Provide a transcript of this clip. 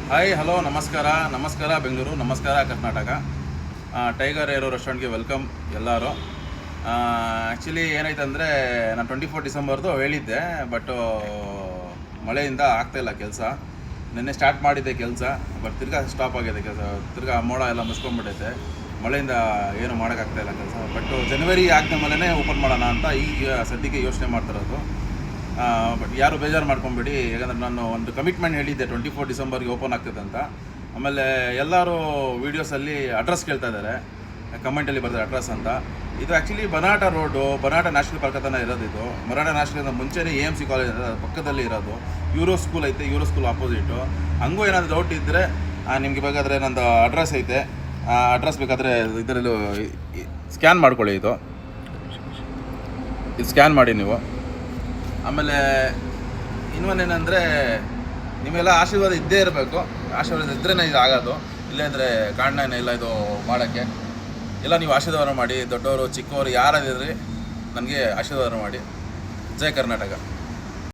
Hi hello ನಮಸ್ಕಾರ ಬೆಂಗಳೂರು, ನಮಸ್ಕಾರ Karnataka. Tiger aero ರೆಸ್ಟೋರೆಂಟ್ಗೆ ವೆಲ್ಕಮ್ ಎಲ್ಲರೂ. ಆ್ಯಕ್ಚುಲಿ ಏನಾಯ್ತು ಅಂದರೆ, ನಾನು 24 ಡಿಸೆಂಬರ್ದು ಹೇಳಿದ್ದೆ, ಬಟ್ ಮಳೆಯಿಂದ ಆಗ್ತಾಯಿಲ್ಲ ಕೆಲಸ. ನಿನ್ನೆ ಸ್ಟಾರ್ಟ್ ಮಾಡಿದ್ದೆ ಕೆಲಸ, ಬಟ್ ತಿರ್ಗಾ ಸ್ಟಾಪ್ ಆಗಿದೆ ಕೆಲಸ. ತಿರ್ಗಾ ಮೋಡ ಎಲ್ಲ ಮುಸ್ಕೊಂಡ್ಬಿಟ್ಟೈತೆ, ಮಳೆಯಿಂದ ಏನು ಮಾಡೋಕ್ಕಾಗ್ತಾಯಿಲ್ಲ ಕೆಲಸ. ಬಟ್ ಜನವರಿ ಆಗಿದ ಮೇಲೇ ಓಪನ್ ಮಾಡೋಣ ಅಂತ ಈಗ ಸದ್ಯಕ್ಕೆ ಯೋಚನೆ ಮಾಡ್ತಿರೋದು. ಬಟ್ ಯಾರು ಬೇಜಾರು ಮಾಡ್ಕೊಂಬಿಡಿ, ಯಾಕಂದರೆ ನಾನು ಒಂದು ಕಮಿಟ್ಮೆಂಟ್ ಹೇಳಿದ್ದೆ 24 ಡಿಸೆಂಬರ್ಗೆ ಓಪನ್ ಆಗ್ತದೆ ಅಂತ. ಆಮೇಲೆ ಎಲ್ಲರೂ ವೀಡಿಯೋಸಲ್ಲಿ ಅಡ್ರೆಸ್ ಕೇಳ್ತಾ ಇದ್ದಾರೆ, ಕಮೆಂಟಲ್ಲಿ ಬರ್ತಾರೆ ಅಡ್ರೆಸ್ ಅಂತ. ಇದು ಆ್ಯಕ್ಚುಲಿ ಬನಾಟ ರೋಡು, ಬನಾಟ ನ್ಯಾಷನಲ್ ಪಾರ್ಕ್ ಹತ್ರನೇ ಇರೋದು. ಇದು ಬನಾಟ ನ್ಯಾಷನಲ್ ಮುಂಚೆನೇ AMC ಕಾಲೇಜ್ ಪಕ್ಕದಲ್ಲಿ ಇರೋದು. ಯೂರೋ ಸ್ಕೂಲ್ ಐತೆ, ಯೂರೋ ಸ್ಕೂಲ್ ಆಪೋಸಿಟು. ಹಂಗೂ ಏನಾದರೂ ಡೌಟ್ ಇದ್ದರೆ ನಿಮಗೆ ಬೇಕಾದರೆ ನಂದು ಅಡ್ರೆಸ್ ಐತೆ, ಆ ಅಡ್ರೆಸ್ ಬೇಕಾದರೆ ಇದರಲ್ಲೂ ಸ್ಕ್ಯಾನ್ ಮಾಡ್ಕೊಳ್ಳಿ. ಇದು ಸ್ಕ್ಯಾನ್ ಮಾಡಿ ನೀವು. ಆಮೇಲೆ ಇನ್ನೊಂದೇನೆಂದರೆ, ನಿಮಗೆಲ್ಲ ಆಶೀರ್ವಾದ ಇದ್ದೇ ಇರಬೇಕು. ಆಶೀರ್ವಾದ ಇದ್ರೇ ಇದು ಆಗೋದು, ಇಲ್ಲಾಂದರೆ ಕಾರಣನೇ ಇಲ್ಲ ಇದು ಮಾಡೋಕ್ಕೆ. ಎಲ್ಲ ನೀವು ಆಶೀರ್ವಾದ ಮಾಡಿ, ದೊಡ್ಡವರು ಚಿಕ್ಕವರು ಯಾರಾದಿದ್ರಿ ನನಗೆ ಆಶೀರ್ವಾದ ಮಾಡಿ. ಜೈ ಕರ್ನಾಟಕ.